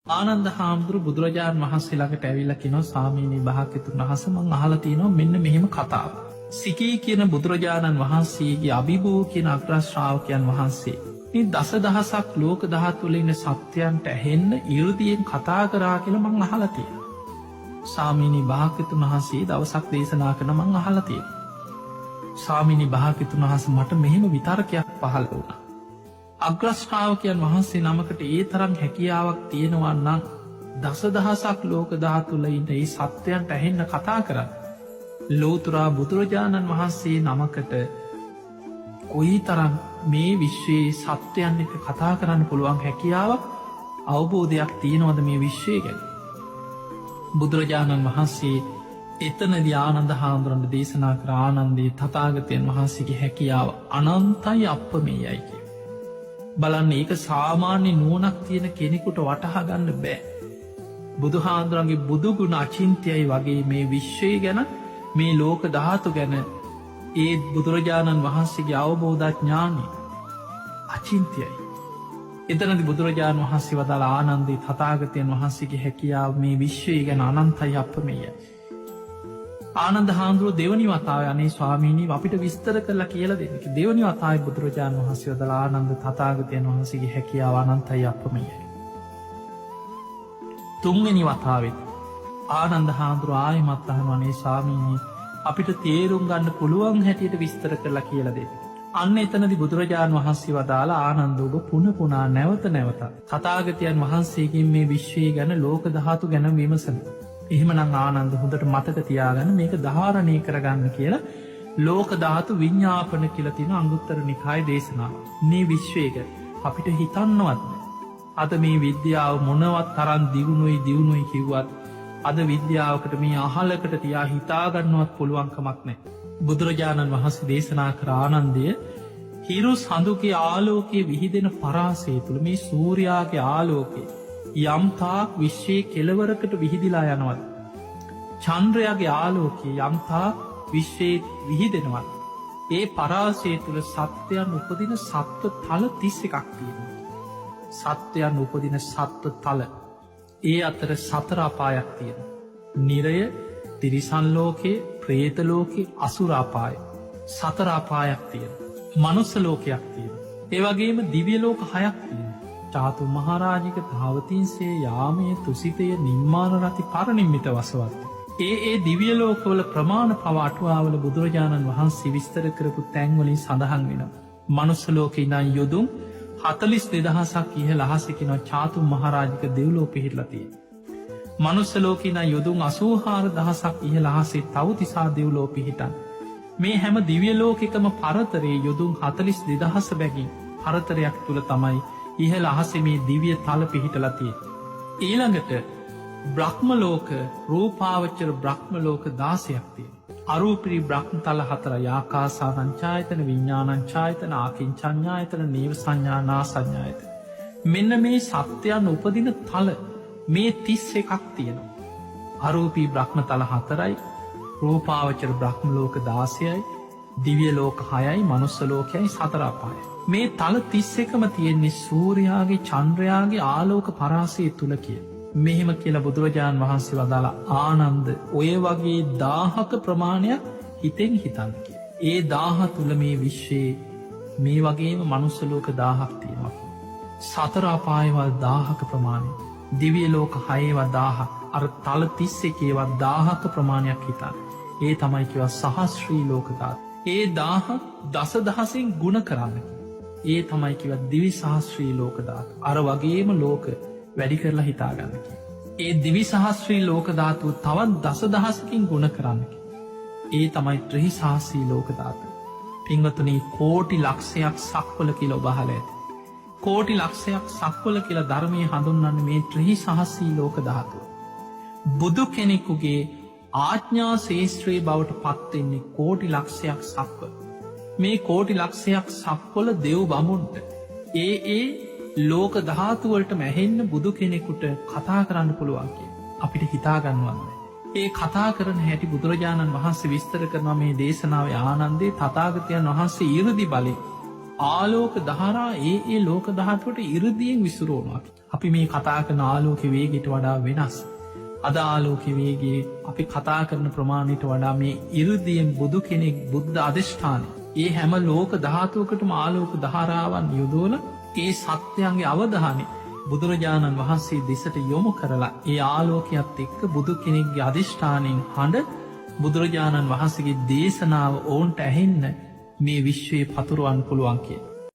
ආනන්ද හාමුදුරු බුදුරජාණන් වහන්සේ ළඟට ඇවිල්ලා කියනවා ස්වාමීනි භාග්‍යවතුන් වහන්සේ මං අහලා තියෙනවා මෙන්න මෙහෙම කතාවක්. සිකී කියන බුදුරජාණන් වහන්සේගේ අභිභූ කියන අග්‍ර ශ්‍රාවකයන් වහන්සේ මේ දසදහසක් ලෝක ධාතු වල ඉන්න සත්‍යයන්ට ඇහෙන්න 이르දියෙන් කතා කරා කියලා මං අහලා තියෙනවා. ස්වාමීනි භාග්‍යවතුන් වහන්සේ දවසක් දේශනා කරන මං අහලා තියෙනවා. ස්වාමීනි භාග්‍යවතුන් වහන්සේ මට මෙහෙම විතරකයක් පහළ වුණා. අග්‍රශ්‍රාවකයන් වහන්සේ නමකට ඒ තරම් හැකියාවක් තියෙනවා නම් දසදහසක් ලෝක ධාතුල ඉන්න ඒ සත්‍යයන්ට ඇහෙන්න කතා කරන්න. ලෝතුරා බුදුරජාණන් වහන්සේ නමකට කොයි තරම් මේ විශ්වයේ සත්‍යයන් එක කතා කරන්න පුළුවන් හැකියාවක් අවබෝධයක් තියෙනවද මේ විශ්වය ගැන. බුදුරජාණන් වහන්සේ එතනදී ආනන්ද හාමුදුරන්ට දේශනා කර ආනන්දේ තථාගතයන් වහන්සේගේ හැකියාව අනන්තයි අප්‍රමේයයි කිය. බලන්න ඒක සාමාන්‍ය නුවණක් තියෙන කෙනෙකුට වටහා ගන්න බෑ. බුදුහාමුදුරන්ගේ බුදුගුණ අචින්ත්‍යයි වගේ මේ විශ්වය ගැන මේ ලෝක ධාතු ගැන ඒ බුදුරජාණන් වහන්සේගේ අවබෝධඥානය අචින්ත්‍යයි. එතනදි බුදුරජාණන් වහන්සේ වදාළ ආනන්දේ තථාගතයන් වහන්සේගේ හැකියාව මේ විශ්වය ගැන අනන්තයි අප්‍රමේයයි. ආනන්ද හාමුදුරුවෝ දෙවනි වතාවේ අනේ ස්වාමීනි අපිට විස්තර කරලා කියලා දෙන්න. දෙවනි වතාවේ බුදුරජාණන් වහන්සේ වදාළ ආනන්ද තථාගතයන් වහන්සේගේ හැකියාව අනන්තයි අප්‍රමේයයි. තුන්වෙනි වතාවෙත් ආනන්ද හාමුදුරුවෝ ආයෙමත් අහනවා අනේ ස්වාමීනි අපිට තේරුම් ගන්න පුළුවන් හැටියට විස්තර කරලා කියලා දෙන්න. අන්න එතනදී බුදුරජාණන් වහන්සේ වදාළ ආනන්ද ඔබ පුන පුනා නැවත නැවතත් තථාගතයන් වහන්සේගෙන් මේ විශ්වය ගැන ලෝක ධාතු ගැන විමසන්න. එහෙමනම් ආනන්ද හොඳට මතක තියාගන්න මේක ධාරණය කරගන්න කියලා ලෝක ධාතු විඤ්ඤාපන කියලා තියෙන අංගුත්තර නිකායේ දේශනාව. මේ විශ්වය ගැන අපිට හිතන්නවත් නෑ. අද මේ විද්‍යාව මොනවත් තරම් දියුණුවයි කිව්වත් අද විද්‍යාවකට මේ අහලකට තියා හිතාගන්නවත් පුළුවන්කමක් නෑ. බුදුරජාණන් වහන්සේ දේශනා කර ආනන්දය හිරු සඳුගේ ආලෝකයේ විහිදෙන පරාසය තුළ මේ සූර්යාගේ ආලෝකයේ යම්තාක් විශ්වයේ කෙලවරකට විහිදිලා යනවද. චන්ද්‍රයාගේ ආලෝකයේ යම්තාක් විශ්වයේ විහිදෙනවත්. ඒ පරාසය තුළ සත්‍යයන් උපදින සත්ව තල 31ක් තියෙනවා. සත්‍යයන් උපදින සත්ව තල ඒ අතර සතර අපායක් තියෙන. නිරය, තිරිසන් ලෝකයේ, ප්‍රේත ලෝකයේ, අසුර අපාය. සතර අපායක් තියෙන. මනුස්ස ලෝකයක් තියෙන. ඒ වගේම දිව්‍ය ලෝක 6ක් තියෙන. චාතු මහරජික ධාවතින්සේ යාමය තුසිතය නිම්මාන රති පරනිම්මිත වසවත්. ඒ දිව්‍ය ලෝකවල ප්‍රමාණ පව අටුවාවල බුදුරජාණන් වහන්සේ විස්තර කරපු තැන්වලින් සඳහන් වෙනවා. මනුස්ස ලෝකේ ඉඳන් යොදුන් 42000ක් ඉහළ අහසකින චාතු මහරජික දෙව්ලෝ පිහිටලා තියෙනවා. මනුස්ස ලෝකේ ඉඳන් යොදුන් 84000ක් ඉහළ අහසේ තව්තිසා දෙව්ලෝ පිහිටන්. මේ හැම දිව්‍ය ලෝකෙකම පරතරයේ යොදුන් 42000 බැගින් පරතරයක් තුල තමයි ඉහළ අහසේ මේ දිව්‍ය තල පිහිටලා තියෙන්නේ. ඊළඟට බ්‍රහ්ම ලෝක, රූපාවචර බ්‍රහ්ම ලෝක 16ක් තියෙනවා. අරූපී බ්‍රහ්ම තල 4 ආකාසානංචායතන, විඥානංචායතන, ආකින්චඤ්ඤායතන, නීව සංඥා, නා සංඥායතන. මෙන්න මේ සත්‍යයන් උපදින තල මේ 31ක් තියෙනවා. අරූපී බ්‍රහ්ම තල 4යි, රූපාවචර බ්‍රහ්ම ලෝක 16යි, දිව්‍ය ලෝක 6යි, මනුස්ස ලෝකයයි, සතර අපායයි. මේ තල 31ම තියෙන්නේ සූර්යාගේ චන්ද්‍රයාගේ ආලෝක පරාසය තුල කිය. මෙහෙම කියලා බුදුරජාණන් වහන්සේ වදාළ ආනන්ද ඔය වගේ 1000ක ප්‍රමාණයක් හිතෙන් හිතන්න කිය. ඒ 1000 තුල මේ විශ්වයේ මේ වගේම මනුස්ස ලෝක 1000ක් තියෙනවා. සතර අපායවල 1000ක ප්‍රමාණය, දිව්‍ය ලෝක 6ව 1000ක්, අර තල 31ව 1000ක ප්‍රමාණයක් හිතන්න. ඒ තමයි කියවා සහස්‍රී ලෝක ධාතු. ඒ 1000 දසදහසෙන් ගුණ කරන්න. ඒ තමයි කිවත් දිවි සහස්ත්‍රී ලෝක ධාතු. අර වගේම ලෝක වැඩි කරලා හිතාගන්න කිය. ඒ දිවි සහස්ත්‍රී ලෝක ධාතුව තවත් දසදහසකින් ගුණ කරන්න කිය. ඒ තමයි ත්‍රි සහස්‍රී ලෝක ධාතු. පින්වතුනි කෝටි ලක්ෂයක් සක්වල කියලා ඔබ අහලා ඇති. කෝටි ලක්ෂයක් සක්වල කියලා ධර්මයේ හඳුන්වන්නේ මේ ත්‍රි සහස්‍රී ලෝක ධාතුව. බුදු කෙනෙකුගේ ආඥා ශේෂ්ත්‍රයේ බවට පත් වෙන්නේ කෝටි ලක්ෂයක් සක්වල. මේ කෝටි ලක්ෂයක් සක්වල දෙව් බමුන්ට ඒ ලෝක ධාතුවලට මැහෙන්න බුදු කෙනෙකුට කතා කරන්න පුළුවන් කිය. අපිට හිතාගන්නවන්න. ඒ කතා කරන හැටි බුදුරජාණන් වහන්සේ විස්තර කරනවා මේ දේශනාවේ ආනන්දේ තථාගතයන් වහන්සේ 이르දි බලේ ආලෝක දහරා ඒ ලෝක දහතුවට ඉරදියෙන් විසුරුවනවා. අපි මේ කතා කරන ආලෝක වේගට වඩා වෙනස්. අද ආලෝක වේගේ අපි කතා කරන ප්‍රමාණයට වඩා මේ ඉරදියෙන් බුදු කෙනෙක් බුද්ධ අධිෂ්ඨානය. ඒ හැම ලෝක ධාතුවකටම ආලෝක දහරාවන් යුදෝල ඒ සත්‍යයන්ගේ අවධානය බුදුරජාණන් වහන්සේ දෙසට යොමු කරලා ඒ ආලෝකයක්ත් එක්ක බුදු කෙනෙක්ගේ අධිෂ්ඨානයෙන් හඬ බුදුරජාණන් වහන්සේගේ දේශනාව ඔවුන්ට ඇහෙන්න මේ විශ්වයේ පතුරුවන් පුළුවන් කිය.